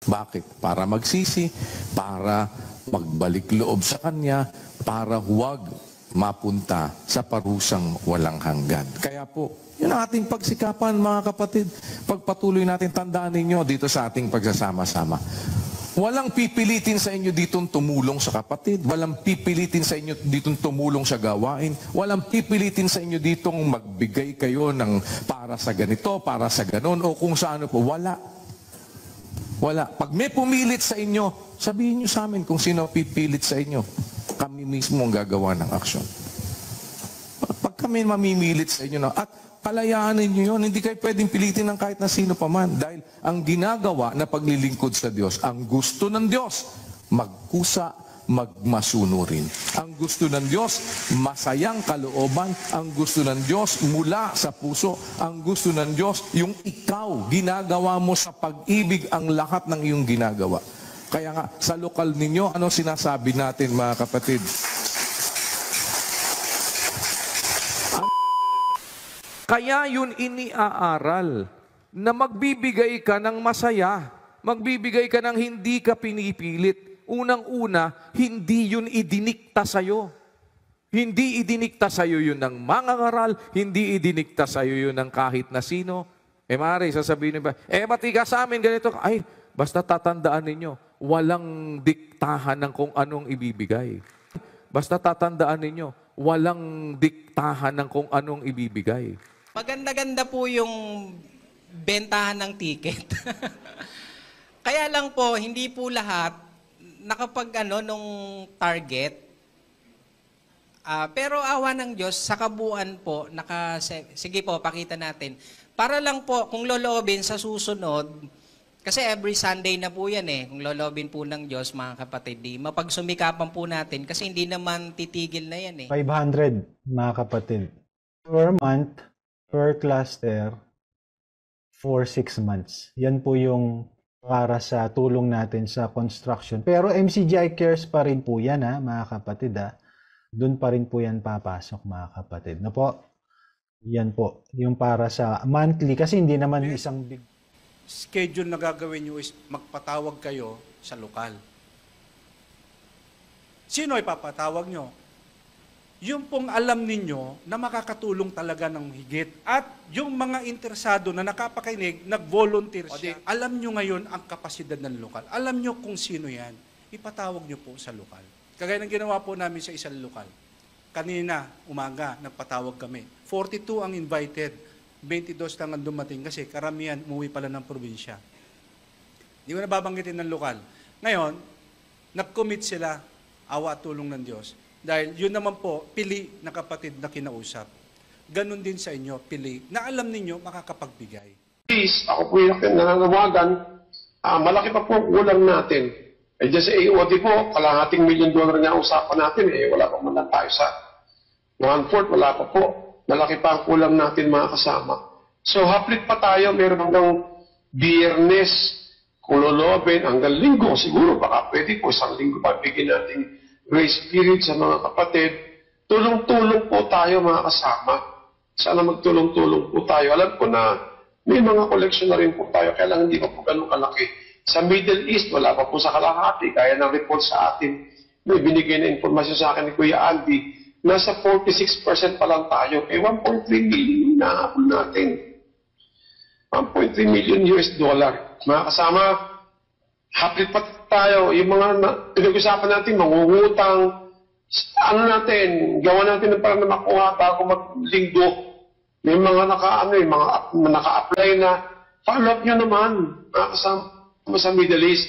Bakit? Para magsisi, para magbalik loob sa Kanya, para huwag mapunta sa parusang walang hanggan. Kaya po, yun ang ating pagsikapan, mga kapatid. Pagpatuloy natin, tandaan ninyo dito sa ating pagsasama-sama. Walang pipilitin sa inyo ditong tumulong sa kapatid. Walang pipilitin sa inyo ditong tumulong sa gawain. Walang pipilitin sa inyo ditong magbigay kayo ng para sa ganito, para sa ganon, o kung sa ano po. Wala. Wala. Pag may pumilit sa inyo, sabihin nyo sa amin kung sino pipilit sa inyo. Kami mismo ang gagawa ng aksyon. Pag kami mamimilit sa inyo, at palayaanin nyo yun, hindi kayo pwedeng pilitin ng kahit na sino pa man. Dahil ang ginagawa na paglilingkod sa Diyos, ang gusto ng Diyos, magkusa, magmasunurin. Ang gusto ng Diyos, masayang kalooban. Ang gusto ng Diyos, mula sa puso. Ang gusto ng Diyos, yung ikaw, ginagawa mo sa pag-ibig ang lahat ng iyong ginagawa. Kaya nga, sa lokal ninyo, ano sinasabi natin, mga kapatid? Kaya yun iniaaral na magbibigay ka ng masaya, magbibigay ka ng hindi ka pinipilit. Unang-una, hindi yun idinikta sa'yo. Hindi idinikta sa'yo yun ng mangangaral, hindi idinikta sa'yo yun ng kahit na sino. Mare, sasabihin ba, mati ka sa amin, ganito. Ay, basta tatandaan ninyo, walang diktahan ng kung anong ibibigay. Basta tatandaan ninyo, walang diktahan ng kung anong ibibigay. Maganda-ganda po yung bentahan ng ticket. Kaya lang po, hindi po lahat nakapag nung target. Pero awa ng Diyos, sa kabuuan po, sige po, pakita natin. Para lang po, kung loloobin sa susunod, kasi every Sunday na po yan kung loloobin po ng Diyos, mga kapatid, mapagsumikapan po natin kasi hindi naman titigil na yan 500, mga kapatid. Per month, per cluster, for 6 months. Yan po yung para sa tulong natin sa construction. Pero MCGI Cares pa rin po yan, mga kapatid. Doon pa rin po yan papasok, mga kapatid. No po? Yan po. Yung para sa monthly, kasi hindi naman isang big... Schedule na gagawin nyo is magpatawag kayo sa lokal. Sino ipapatawag nyo? Yung pong alam ninyo na makakatulong talaga ng higit. At yung mga interesado na nakapakinig, nag-volunteer siya. Alam nyo ngayon ang kapasidad ng lokal. Alam nyo kung sino yan. Ipatawag nyo po sa lokal. Kagaya ng ginawa po namin sa isang lokal. Kanina, umaga, nagpatawag kami. 42 ang invited. 22 lang ang dumating kasi karamihan umuwi pala ng probinsya. Hindi ko nababanggitin ng lokal. Ngayon, nag-commit sila, awa at tulong ng Diyos. Dahil yun naman po, pili na kapatid na kinausap. Ganon din sa inyo, pili na alam ninyo makakapagbigay. Please, ako po yung nananawagan, malaki pa po kulang natin. Diyan sa AOD po, $250 million nga usapan natin wala pa man lang tayo sa 1/4, wala pa po. Malaki pa ang kulang natin, mga kasama. So, haplit pa tayo, meron hanggang Biyernes, kung lolobin, hanggang Linggo, siguro baka pwede po, isang linggo pa bigyan natin grace period sa mga kapatid. Tulong-tulong po tayo, mga kasama. Sana magtulong-tulong po tayo. Alam ko na may mga collection na rin po tayo, kaya lang hindi pa po ganun kalaki. Sa Middle East, wala pa po sa kalahati, kaya ng report sa atin. May binigay na informasyon sa akin ni Kuya Andy, nasa 46% pa lang tayo. 1.3 million yung nahabol natin. 1.3 million US dollar. Mga kasama, haplit pa tayo. Yung mga pinag-usapan natin, mangungutang, natin, gawa natin ng parang na makuha bago maglinggo. May mga naka-apply na. Follow up nyo naman, mga kasama sa Middle East.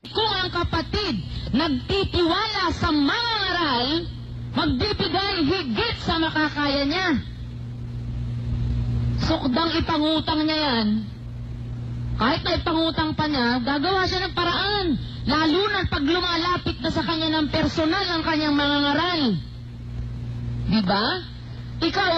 Kung ang kapatid nagtitiwala sa mangangaral, magbibigay higit sa makakaya niya. Sukdang ipangutang niya yan. Kahit na ipangutang pa niya, gagawa siya ng paraan. Lalo na pag lumalapit na sa kanya ng personal ang kanyang mangangaral. Diba? Ikaw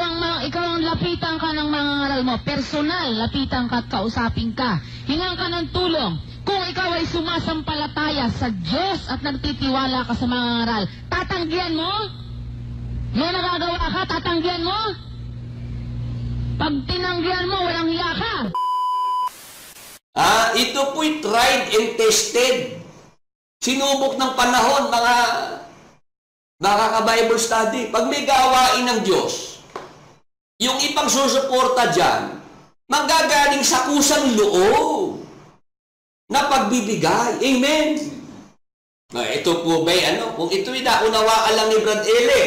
ang lapitan ka ng mangangaral mo. Personal, lapitan ka at kausapin ka. Hingang ka ng tulong. Kung ikaw ay sumasampalataya sa Diyos at nagtitiwala ka sa mangangaral, tatanggihan mo? May nagagawa ka, tatanggihan mo? Pag tinanggihan mo, walang hiya ka. Ito po'y tried and tested. Sinubok ng panahon, mga ka-Bible study. Pag may gawain ng Diyos, yung ipang susuporta dyan, manggagaling sa kusang loob na pagbibigay. Amen? Ito po ba'y kung ito'y naunawaan lang ni Brad Ele,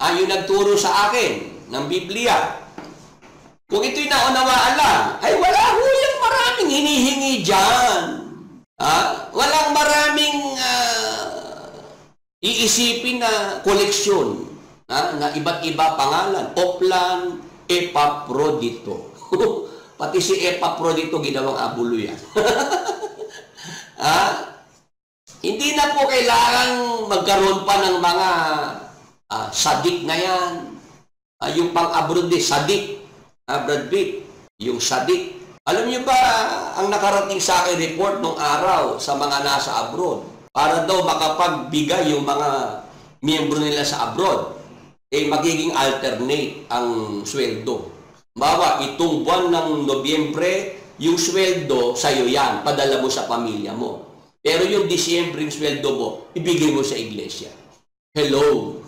yung nagturo sa akin ng Biblia, kung ito'y naunawaan lang, ay wala ho yung maraming hinihingi dyan. Walang maraming iisipin na koleksyon na iba't iba pangalan. Oplan, Epaprodito. Pati si Epaprodito ginawang abulo yan. Hindi na po kailangang magkaroon pa ng mga sadik na yan. Yung pang-abroad sadik. Brad Pitt, yung sadik. Alam niyo ba, ang nakarating sa akin report nung araw sa mga nasa abroad, para daw makapagbigay yung mga miyembro nila sa abroad, magiging alternate ang sweldo. Bawa, itong buwan ng Nobyembre, yung sweldo, sa'yo yan, padala mo sa pamilya mo. Pero yung Disyembre, yung sweldo mo, ibigay mo sa iglesia. Hello!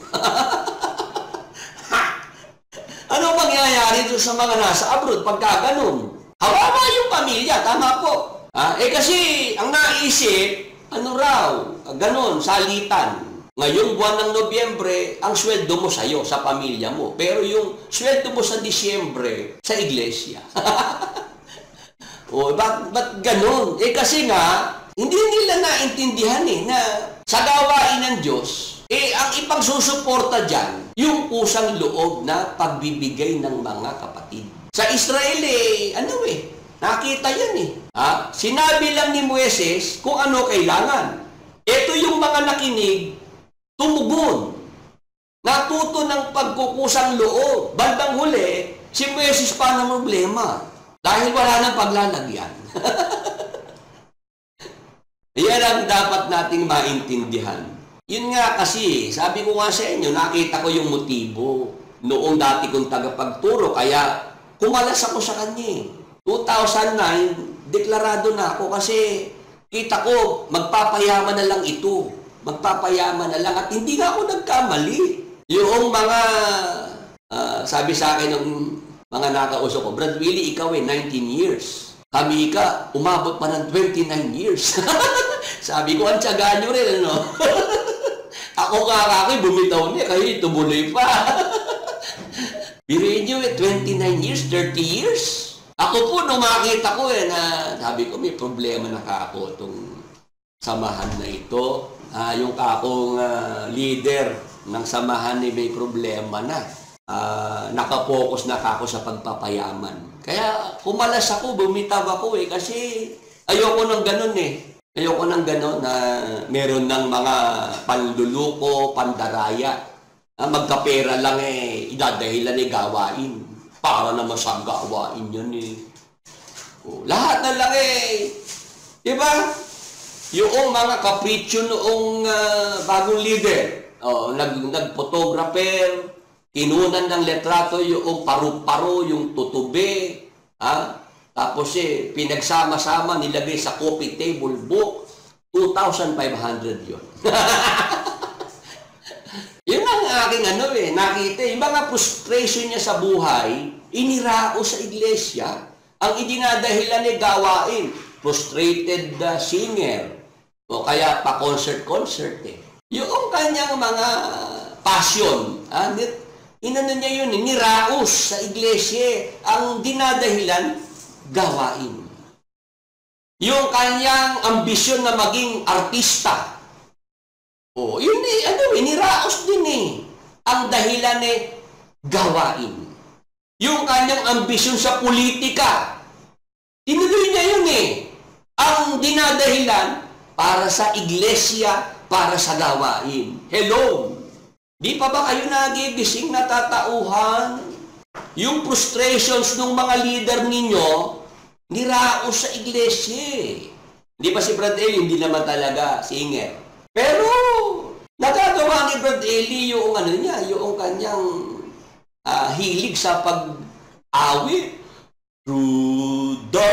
Ano mangyayari doon sa mga nasa abroad pagka ganun? Hawawa yung pamilya, tama po. Kasi ang naisip, ganun, salitan. Ngayong buwan ng Nobyembre, ang sweldo mo sa'yo, sa pamilya mo. Pero yung sweldo mo sa Disyembre, sa iglesia. Ba't ganun? Kasi nga, hindi nila naintindihan na sa gawain ng Diyos, ang ipang susuporta dyan, yung kusang loob na pagbibigay ng mga kapatid. Sa Israel, nakita yan Sinabi lang ni Moises kung ano kailangan. Ito yung mga nakinig, tumugon. Natuto ng pagkukusang loob. Bandang huli, si Moises pa ng problema. Dahil wala nang paglalagyan. Yan ang dapat nating maintindihan. Yun nga kasi, sabi ko nga sa inyo, nakita ko yung motibo noong dati kong tagapagturo, kaya kumalas ako sa kanya. 2009, deklarado na ako kasi kita ko, magpapayaman na lang ito. Magpapayaman na lang at hindi nga ako nagkamali. Yung mga, sabi sa akin ng mga nakausap ko, Brad Willie, ikaw 19 years. Kami umabot pa ng 29 years. Sabi ko, ang tiyaga nyo rin, Ako bumitaw niya, kayo tumuloy pa. Biriin nyo 29 years, 30 years. Ako po, nung makita ko na sabi ko, may problema na ako itong samahan na ito. Yung akong leader ng samahan may problema na. Nakapokus na ako sa pagpapayaman. Kaya kumalas ako, bumitaw ako kasi ayoko ng ganun Ayoko ng gano'n na meron ng mga panluluko, pandaraya. Magkapera lang idadahilan gawain. Para naman sa gawain yun lahat na lang diba? Yung mga kapritsyo noong bagong leader. Nag-photographer, kinunan ng letrato yung paru-paro, yung tutube. Tapos pinagsama-sama, nilagay sa coffee table book, 2,500 yun. Yun ang aking nakita. Yung mga frustration niya sa buhay, inirao sa iglesia. Ang idinadahilan gawain, frustrated singer, o kaya pa concert. Yung kanyang mga passion, niya yun, niraos sa iglesia. Ang dinadahilan, gawain. Yung kanyang ambisyon na maging artista. Yun iniraos din Ang dahilan gawain. Yung kanyang ambisyon sa politika. Tinuloy niya yun Ang dinadahilan para sa iglesia, para sa gawain. Hello! Di pa ba kayo nagigising natatauhan? Yung frustrations ng mga leader ninyo, niraos sa iglesia. Hindi pa si Brad Eli, hindi naman talaga singer. Pero, nagagawa ni Brad Eli yung yung kanyang hilig sa pag-awit. Through the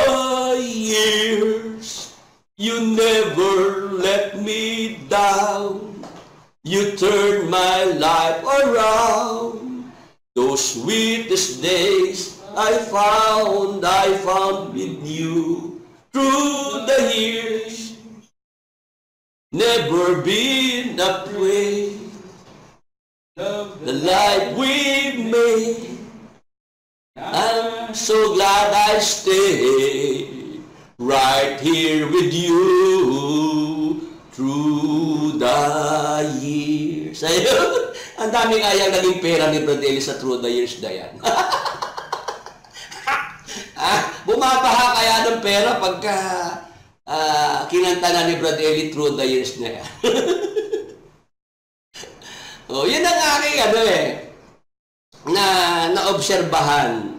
years, you never let me down. You turned my life around. Those sweetest days I found with you. Through the years, never been that way. The life we've made, I'm so glad I stayed right here with you through the years. Ayun, ang daming ayang naging pera ni Brad Eli sa through the years na yan. Bumabaha kaya ng pera pagka kinanta na ni Brad Eli through the years na yan. Oh, yun ang aking naobserbahan.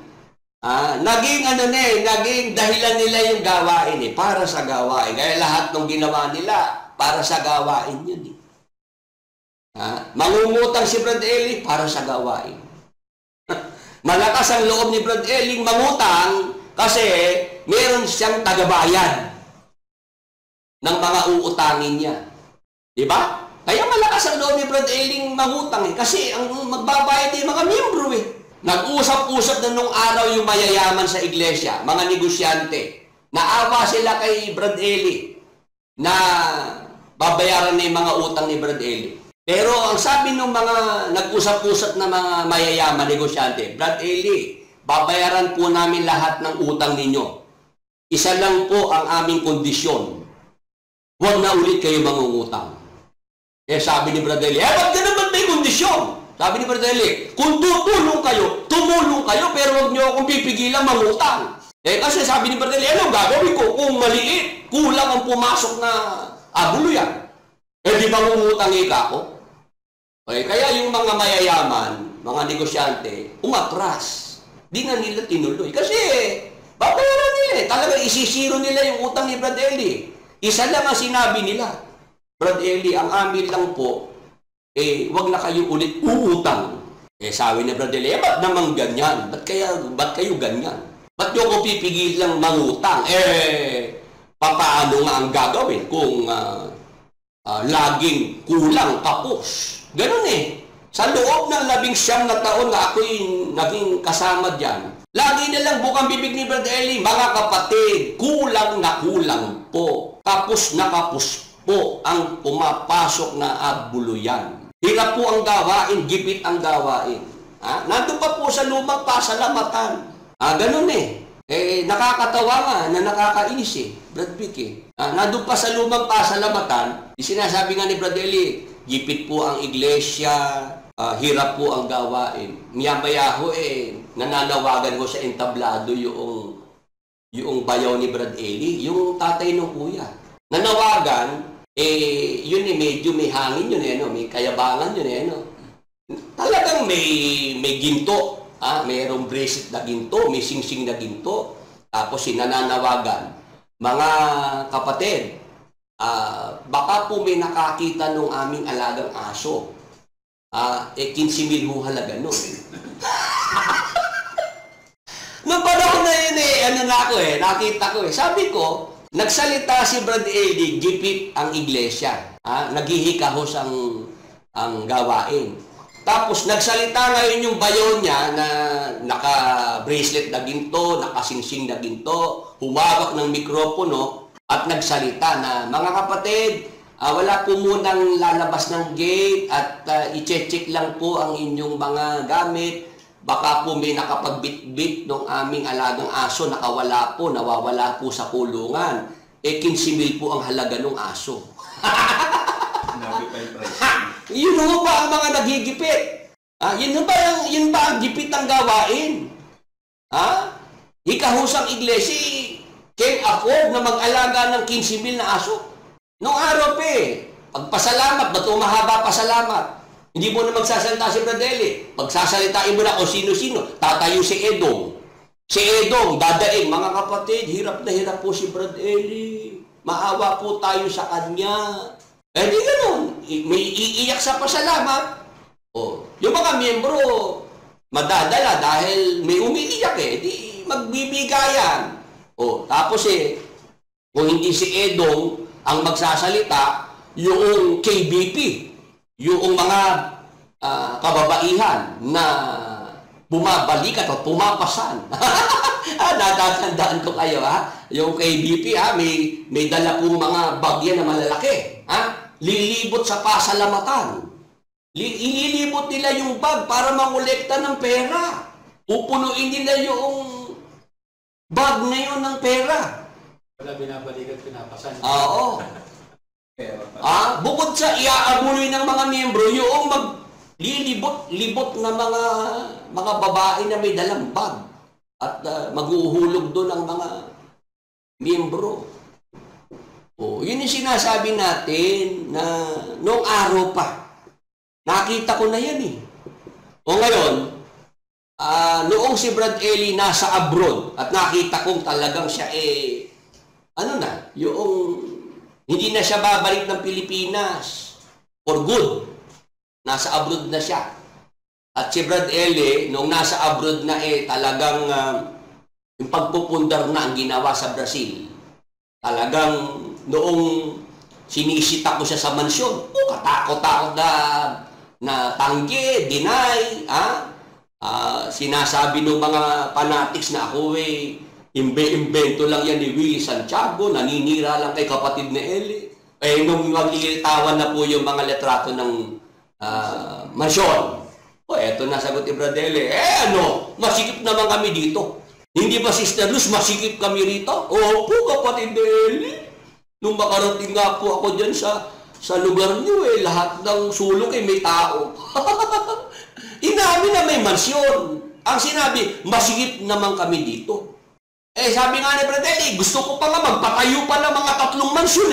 Naging dahilan nila yung gawain para sa gawain. Kaya lahat ng ginawa nila para sa gawain yun Mangungutang si Brad Eli para sa gawain. Malakas ang loob ni Brad Eli mangutang kasi meron siyang tagabayad ng mga uutangin niya. Di ba? Kaya malakas ang loob ni Brad Eli mangutang kasi ang magbabayad yung mga miyembro Nag-usap-usap na nung araw yung mayayaman sa iglesia, mga negosyante. Naawa sila kay Brad Eli na babayaran na yung mga utang ni Brad Eli. Pero ang sabi ng mga nag-usap-usap na mga mayayaman negosyante, Brad Eli, babayaran po namin lahat ng utang ninyo. Isa lang po ang aming kondisyon. Huwag na ulit kayo mangungutang. Sabi ni Brad Eli, ba't ka naman may kondisyon? Sabi ni Brad Eli, kung tumulong kayo, pero huwag niyo akong pipigilan mangutang. Kasi sabi ni Brad Eli, ano gagawin ko? Kung maliit, kulang ang pumasok na abulo yan. Di mangungutang ako? Kaya yung mga mayayaman, mga negosyante, umatras. Di na nila tinuloy. Kasi, babayaran nila Talagang isisiro nila yung utang ni Brad Eli. Isa lang ang sinabi nila. Brad Eli, ang amin lang po, wag na kayo ulit uutang. Sabi ni Brad Eli, ba't naman ganyan? Ba't kayo ganyan? Ba't nyo ko pipigil lang mangutang? Papaano nga ang gagawin kung laging kulang kapos? Ganun Sa loob ng 19 na taon na ako'y naging kasama dyan, lagi na lang bukang bibig ni Brad Eli, mga kapatid, kulang na kulang po. Kapos na kapos po ang pumapasok na agbuluyan. Hirap po ang gawain, gipit ang gawain. Nandun pa po sa lumang pasalamatan. Ganun nakakatawa nga na nakakainis Brad Vic Nandun pa sa lumang pasalamatan, sinasabi nga ni Brad Eli, gipit po ang iglesia, hirap po ang gawain. Miyamaya ho nananawagan ko sa entablado yung bayaw ni Brad Eli, yung tatay ng kuya. Nanawagan, yun medyo may hangin yun may kayabangan yun Talagang may ginto, mayroong bracelet na ginto, may singsing na ginto. Tapos nananawagan, mga kapatid, baka po may nakakita nung aming alagang aso. 15,000 ho halaga nun. Noong panahon na yun nakita ko Sabi ko, nagsalita si Brad Eli, gipit ang iglesia. Naghihikahos ang gawain. Tapos nagsalita ngayon yung bayaw niya na naka-bracelet na ginto, nakasingsing na ginto, humawak ng mikropono at nagsalita na, mga kapatid, wala po munang lalabas ng gate at i-check lang po ang inyong mga gamit. Baka po may nakapagbitbit ng aming alagang aso, nawawala po sa kulungan. 15,000 po ang halaga ng aso. Yun ba ang mga naghigipit? Yun ba ang gipit ng gawain? Hikahusang iglesia, can't afford na mag-alaga ng 15,000 na aso. Noong araw pagpasalamat, ba't mahaba pasalamat? Hindi mo na magsasalita si Brad Eli. Pagsasalitain mo na o sino-sino, tatayo si Edong. Si Edong, dadaing, mga kapatid, hirap na hirap po si Brad Eli. Maawa po tayo sa kanya. Di ganun. May iiyak sa pasalamat. Yung mga miyembro, madadala dahil may umiiyak di magbibigayan. Tapos Kung hindi si Edong ang magsasalita, yung KBP, yung mga kababaihan na bumabalikat o pumapasan. Natatandaan ko kayo, ha? Yung KBP, ha? May dala pong mga bagya na malalaki. Ha? Lilibot sa pasalamatan. Ililibot nila yung bag para mangolekta ng pera. Pupunuin nila yung bag na yun ng pera. Wala binabalikat, pinapasan. Oo. Bukod sa iaabuloy ng mga miyembro, yung maglilibot-libot na mga babae na may dalang bag at maghuhulog doon ang mga miyembro. Yun yung sinasabi natin na noong araw pa. Nakita ko na yan eh. Ngayon, noong si Brad Eli nasa abroad at nakita kong talagang siya yung hindi na siya babalik ng Pilipinas for good. Nasa abroad na siya. At si Brad Eli, noong nasa abroad na talagang yung pagpupundar na ang ginawa sa Brazil. Talagang noong sinisita ko siya sa mansyon, katakot-takot na tanggi, deny, sinasabi ng mga fanatics na ako imbe-imbento lang yan ni Willie Santiago, naninira lang kay kapatid ni Eli. Nung mag-iitawan na po yung mga letrato ng mansyon. Eto na sagot ni Brad Eli. Masikip naman kami dito. Hindi ba, Sister Luz, masikip kami rito? Opo, kapatid ni Eli. Nung makarating nga po ako dyan sa lugar niyo, lahat ng sulok may tao. Inamin na may mansyon. Ang sinabi, masikip naman kami dito. Sabi nga ni Brad Eli, gusto ko pa nga magpatayo pa ng mga 3 mansyon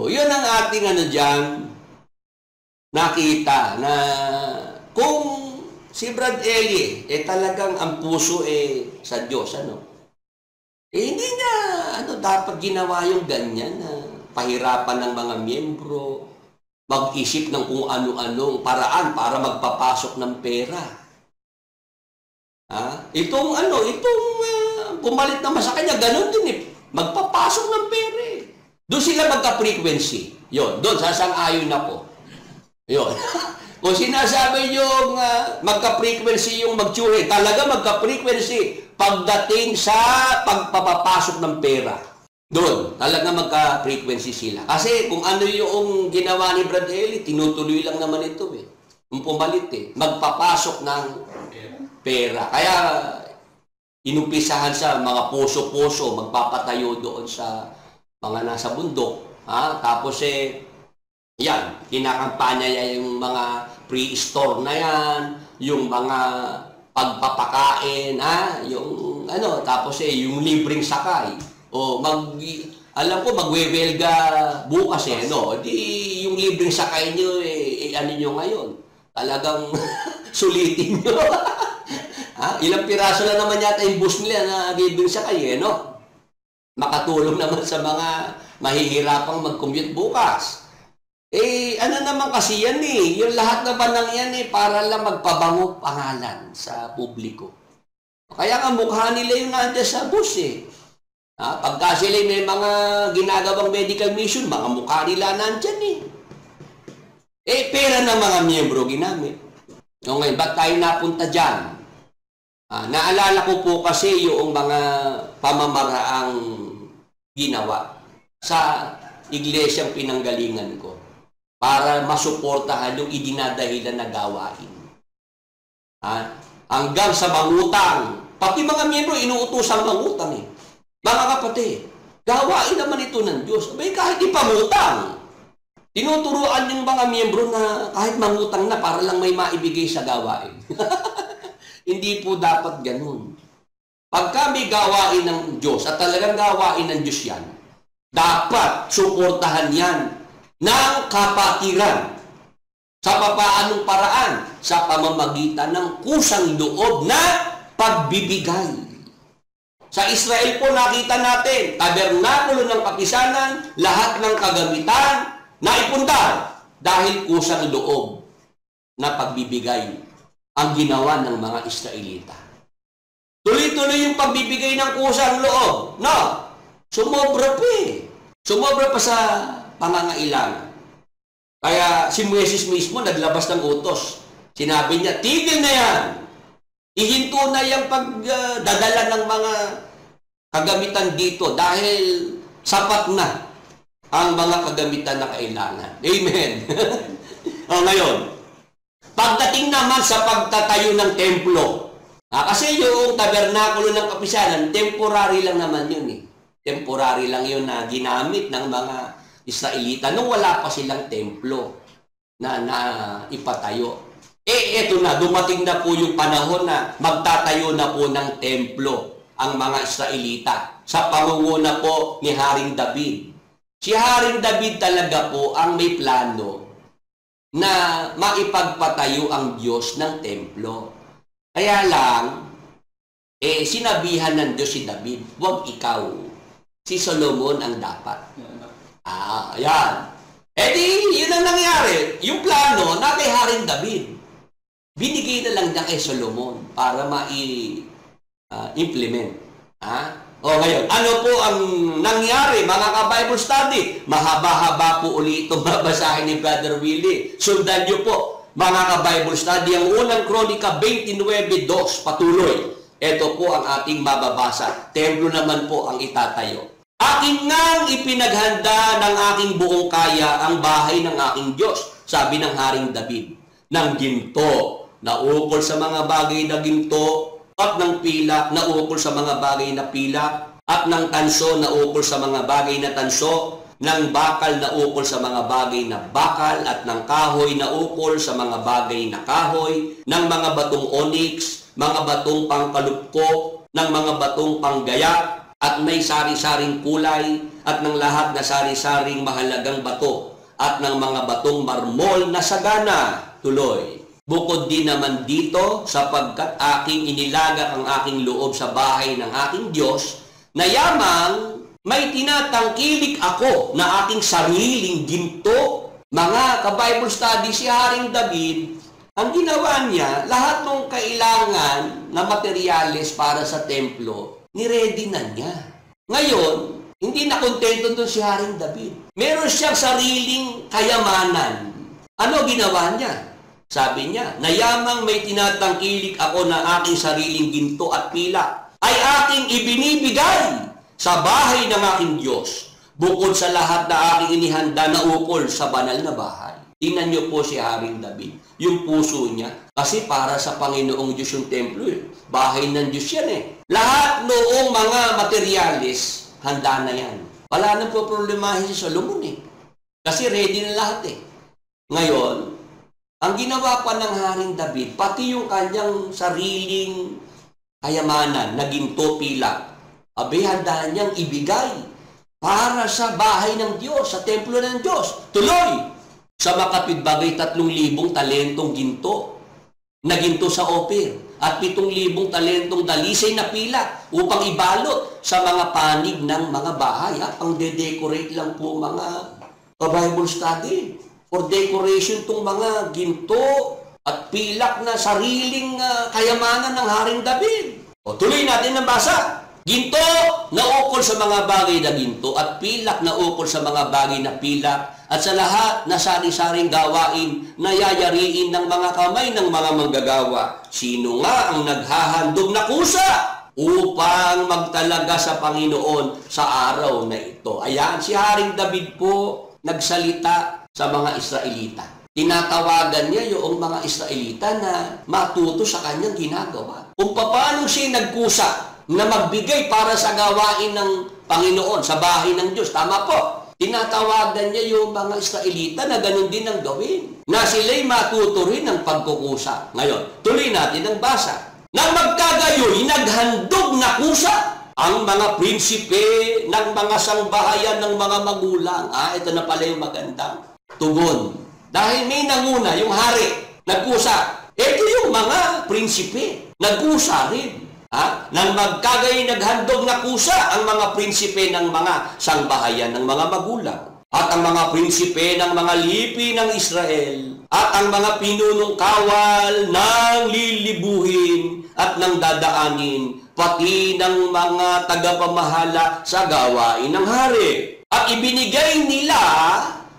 yun ang ating dyan, nakita na kung si Brad Eli, talagang ang puso sa Diyos, hindi na, dapat ginawa yung ganyan na pahirapan ng mga miyembro, mag-isip ng kung ano-anong paraan para magpapasok ng pera. Itong pumalit naman sa kanya, ganun din magpapasok ng pera Doon sila magka-frequency. Yun, doon, sasang-ayon ako. Yun. Kung sinasabi yung magka-frequency yung magtsuhe, talaga magka-frequency pagdating sa pagpapapasok ng pera. Doon, talaga magka-frequency sila. Kasi kung ano yung ginawa ni Brad Eli, tinutuloy lang naman ito Kung pumalit magpapasok ng pera. Kaya inumpisahan sa mga puso-puso, magpapatayo doon sa mga nasa bundok. Tapos yan, kinakampanya niya yung mga pre-store na yan, yung mga pagpapakain, yung tapos yung libreng sakay. Alam ko, magwewelga bukas di yung libreng sakay nyo, ano nyo ngayon? Talagang sulitin nyo. Ilang piraso lang naman yata yung bus nila na libreng sakay, makatulong naman sa mga mahihirapang mag-commute bukas. Ano naman kasi yan yung lahat naman ng yan para lang magpabango pangalan sa publiko. Kaya nga mukha nila yung nandiyan sa bus pagka sila may mga ginagawang medical mission, mga mukha nila nandyan pera ng mga miyembro ginamit. Ngayon, ba't tayo napunta dyan? Naalala ko po kasi yung mga pamamaraang ginawa sa iglesyang pinanggalingan ko para masuportahan yung idinadahilan na gawain. Hanggang sa mangutang. Pati mga miyembro, inuutosang mangutang Mga kapatid, gawain naman ito ng Diyos. Kahit ipangutang, tinuturuan yung mga miyembro na kahit mangutang na para lang may maibigay sa gawain. Hindi po dapat ganun. Pagka may gawain ng Diyos, at talagang gawain ng Diyos yan, dapat suportahan yan ng kapatiran sa papaanong paraan sa pamamagitan ng kusang loob na pagbibigay. Sa Israel po nakita natin, tabernakulo ng kapisanan, lahat ng kagamitan na ipundar dahil kusang loob na pagbibigay ang ginawa ng mga Israelita. tuloy-tuloy yung pagbibigay ng kusang loob. No? Sumobra pa eh. Sumobra pa sa pangangailangan. Kaya si Moises mismo naglabas ng utos. Sinabi niya, tigil na yan. Ihinto na yung pagdadala ng mga kagamitan dito dahil sapat na ang mga kagamitan na kailangan. Amen. O ngayon, pagdating naman sa pagtatayo ng templo, kasi yung tabernakulo ng kapisanan, temporary lang naman yun eh. Temporary lang yun na ginamit ng mga Israelita nung wala pa silang templo na ipatayo. Eto na, dumating na po yung panahon na magtatayo na po ng templo ang mga Israelita sa pangunguna po ni Haring David. Si Haring David talaga po ang may plano na maipagpatayo ang Diyos ng templo. Kaya lang, sinabihan ng Diyos si David, huwag ikaw. Si Solomon ang dapat. Ayan. Yun ang nangyari. Yung plano na kay Haring David, binigay na lang niya kay Solomon para ma-implement. Ngayon, ano po ang nangyari, mga ka-Bible study? Mahaba-haba po ulit itong mabasahin ni Brother Willie. Sundan niyo po, mga ka-Bible study, ang unang Kronika 29:2, patuloy. Ito po ang ating mababasa. Templo naman po ang itatayo. Aking ngang ipinaghanda ng aking buong kaya ang bahay ng aking Diyos, sabi ng Haring David, ng ginto, na ukol sa mga bagay na ginto, at ng pilak na ukol sa mga bagay na pilak, at ng tanso na ukol sa mga bagay na tanso, ng bakal na ukol sa mga bagay na bakal, at ng kahoy na ukol sa mga bagay na kahoy, ng mga batong onyx, mga batong pangkalupko, ng mga batong panggaya, at may sari-saring kulay, at ng lahat na sari-saring mahalagang bato, at ng mga batong marmol na sagana. Tuloy. Bukod din naman dito, sapagkat aking inilagak ang aking loob sa bahay ng aking Diyos, na yamang may tinatangkilik ako na aking sariling ginto. Mga ka-Bible study, si Haring David, ang ginawa niya, lahat ng kailangan na materyales para sa templo, ni-ready na niya. Ngayon, hindi na kontento doon si Haring David. Meron siyang sariling kayamanan. Ano ginawa niya? Sabi niya, na yamang may tinatangkilik ako na aking sariling ginto at pilak, ay aking ibinibigay sa bahay ng aking Diyos, bukod sa lahat na aking inihanda na ukol sa banal na bahay. Tingnan niyo po si Haring David, yung puso niya, kasi para sa Panginoong Diyos yung templo, bahay ng Diyos yan eh. Lahat noong mga materyales, handa na yan. Wala nang po problemahin si Solomon eh. Kasi ready na lahat eh. Ngayon, ang ginawa pa ng Haring David, pati yung kanyang sariling kayamanan na ginto pilak, handa niyang ibigay para sa bahay ng Diyos, sa templo ng Diyos. Tuloy! Sa makapitbagay 3,000 talentong ginto na ginto sa Ophir at 7,000 talentong dalisay na pilak upang ibalot sa mga panig ng mga bahay. Pang-decorate lang po mga Bible study. For decoration itong mga ginto at pilak na sariling kayamanan ng Haring David. Tuloy natin ang basa. Ginto na ukol sa mga bagay na ginto at pilak na ukol sa mga bagay na pilak at sa lahat na sari-saring gawain na yayariin ng mga kamay ng mga manggagawa. Sino nga ang naghahandog na kusa upang magtalaga sa Panginoon sa araw na ito? Ayan, si Haring David po nagsalita sa mga Israelita. Tinatawagan niya yung mga Israelita na matuto sa kanyang ginagawa. Kung paano siya nagkusa na magbigay para sa gawain ng Panginoon, sa bahay ng Diyos. Tama po. Tinatawagan niya yung mga Israelita na ganun din ang gawin. Na sila'y matuto rin ng pagkukusa. Ngayon, tuloy natin ang basa. Nang magkagayoy, naghandog na kusa ang mga prinsipe ng mga sangbahayan ng mga magulang. Ito na pala yung magandang tugon. Dahil may nanguna, yung hari, nagkusa. Ito yung mga prinsipe, nagkusa rin. Nang magkagay naghandog na kusa ang mga prinsipe ng mga sangbahayan ng mga magulang at ang mga prinsipe ng mga lipi ng Israel at ang mga pinunong kawal ng lilibuhin at ng dadaanin pati ng mga tagapamahala sa gawain ng hari. At ibinigay nila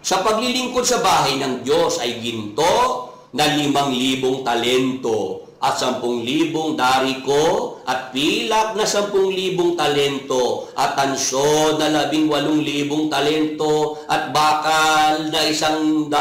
sa paglilingkod sa bahay ng Diyos ay ginto na 5,000 talento at 10,000 dariko at pilak na 10,000 talento at tanso na 18,000 talento at bakal na 100,000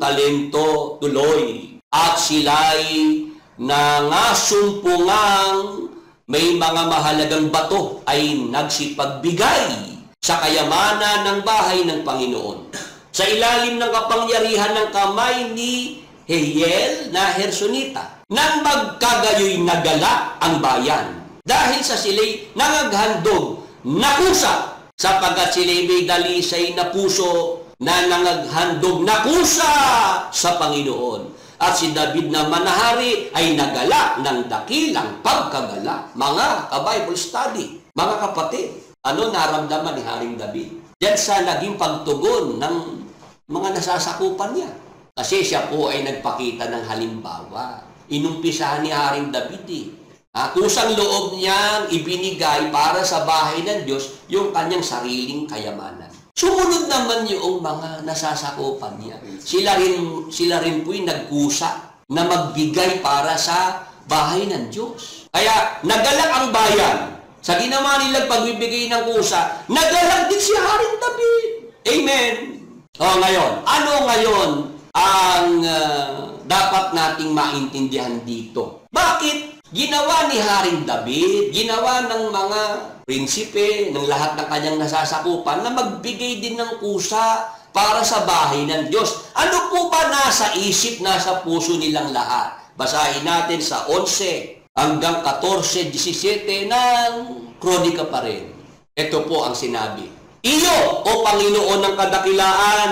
talento tuloy. At sila'y nangasumpungang may mga mahalagang bato ay nagsipagbigay sa kayamanan ng bahay ng Panginoon. Sa ilalim ng kapangyarihan ng kamay ni Hiel na Hersonita, nang magkagayoy nagalak ang bayan dahil sa sila'y nangaghandog na kusa, sapagkat sila'y may dalisay na puso na nangaghandog na kusa sa Panginoon. At si David na manahari ay nagalak ng dakilang pagkagalak. Mga ka-Bible study, mga kapatid, ano naramdaman ni Haring David? Diyan sa naging pagtugon ng mga nasasakupan niya. Kasi siya po ay nagpakita ng halimbawa. Inumpisahan ni Haring David kusang loob niyang ibinigay para sa bahay ng Diyos yung kanyang sariling kayamanan. Sumunod naman yung mga nasasakupan niya. Sila rin po'y nagkusa na magbigay para sa bahay ng Diyos. Kaya nagalak ang bayan. Sa ginawa nilang pagbibigay ng kusa, nagalak din si Haring David. Amen. Ngayon, ano ngayon ang dapat nating maintindihan dito? Bakit ginawa ni Haring David, ginawa ng mga prinsipe, ng lahat ng kanyang nasasakupan na magbigay din ng kusa para sa bahay ng Diyos? Ano po ba nasa isip, nasa puso nilang lahat? Basahin natin sa 11 hanggang 14-17 ng Kronika pa rin. Ito po ang sinabi. Iyo, o Panginoon ng kadakilaan,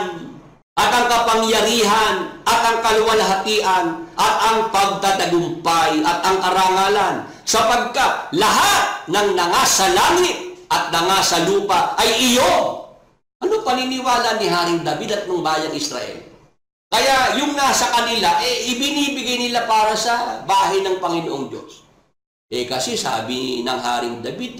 at ang kapangyarihan, at ang kaluwalhatian, at ang pagtatagumpay, at ang karangalan, sapagkat lahat ng nangasa langit at nangasa lupa ay iyo. Ano paniniwala ni Haring David at ng bayang Israel? Kaya yung nasa kanila, ibinibigay nila para sa bahay ng Panginoong Diyos. Kasi sabi ng Haring David,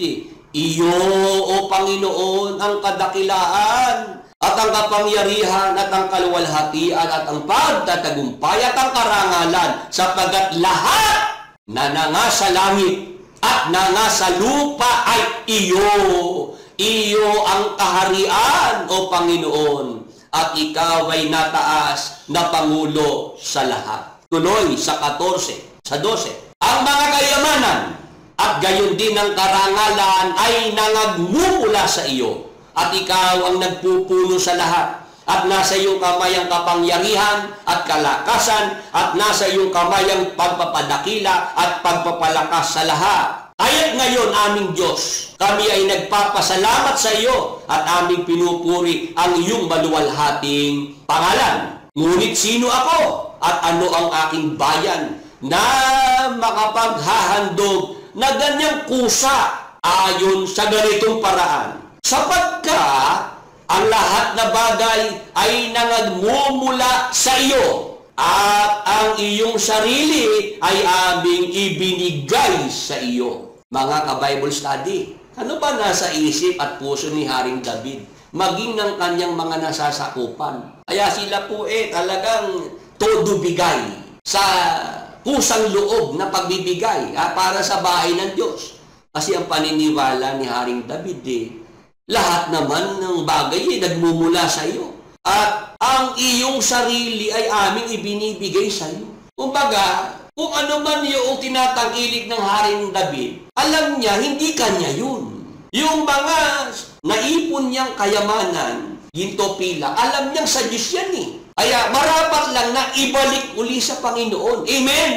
iyo, o Panginoon, ang kadakilaan, at ang kapangyarihan, at ang kaluwalhatian, at ang pagtatagumpay, at ang karangalan, sapagkat lahat na nangasa langit at nangasa lupa ay iyo. Iyo ang kaharian, o Panginoon, at ikaw ay nataas na Pangulo sa lahat. Tuloy sa 14, sa 12. Ang mga kayamanan at gayon din ang karangalan ay nangagmumula sa iyo, at ikaw ang nagpupuno sa lahat, at nasa iyong kamay ang kapangyarihan at kalakasan, at nasa iyong kamay ang pagpapadakila at pagpapalakas sa lahat. Kaya't ngayon, aming Diyos, kami ay nagpapasalamat sa iyo at aming pinupuri ang iyong maluwalhating pangalan. Ngunit sino ako at ano ang aking bayan na makapaghahandog na ganyang kusa ayon sa ganitong paraan? Sapagkat ang lahat na bagay ay nangagmumula sa iyo, at ang iyong sarili ay aming ibinigay sa iyo. Mga ka-Bible study, ano ba nasa isip at puso ni Haring David, maging ng kanyang mga nasasakupan? Kaya sila po talagang todo bigay sa kusang loob na pagbibigay para sa bahay ng Diyos. Kasi ang paniniwala ni Haring David, lahat naman ng bagay nagmumula sa iyo. At ang iyong sarili ay aming ibinibigay sa iyo. Kumbaga, kung ano man yung tinatangkilik ng Haring David, alam niya, hindi kanya yun. Yung mga naipon niyang kayamanan, ginto pila, alam niyang sa Diyos yan Kaya marapat lang na ibalik uli sa Panginoon. Amen?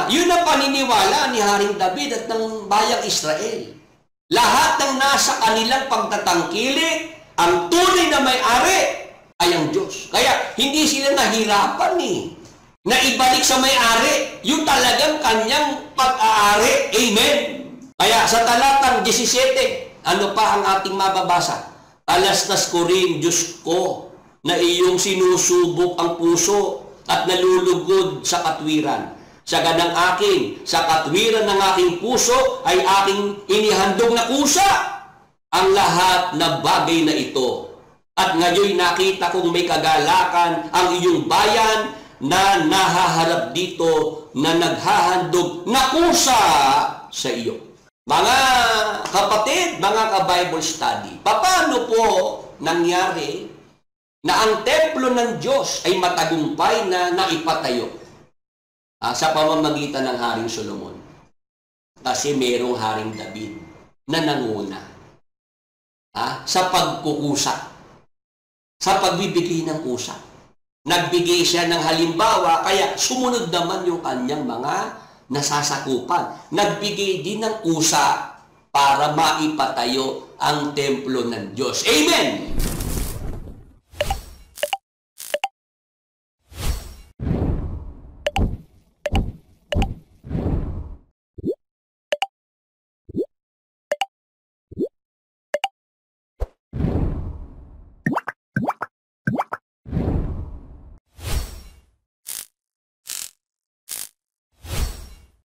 Yun ang paniniwala ni Haring David at ng bayang Israel. Lahat ng nasa kanilang pagtatangkilik, ang tunay na may-ari ay ang Diyos. Kaya hindi sila nahirapan na ibalik sa may-ari yung talagang kanyang pag-aari. Amen? Kaya sa talatang 17, ano pa ang ating mababasa? Alastas ko rin, Diyos ko, na iyong sinusubok ang puso at nalulugod sa katwiran. Sa ganang akin, sa katwiran ng aking puso ay aking inihandog na kusa ang lahat na bagay na ito. At ngayon nakita kong may kagalakan ang iyong bayan na nahaharap dito na naghahandog na kusa sa iyo. Mga kapatid, mga ka-Bible study, paano po nangyari na ang templo ng Diyos ay matagumpay na naipatayo sa pamamagitan ng Haring Solomon? Kasi merong Haring David na nanguna sa pagkukusa, sa pagbibigay ng kusa. Nagbigay siya ng halimbawa, kaya sumunod naman yung kanyang mga nasasakupan. Nagbigay din ng kusa para maipatayo ang templo ng Diyos. Amen!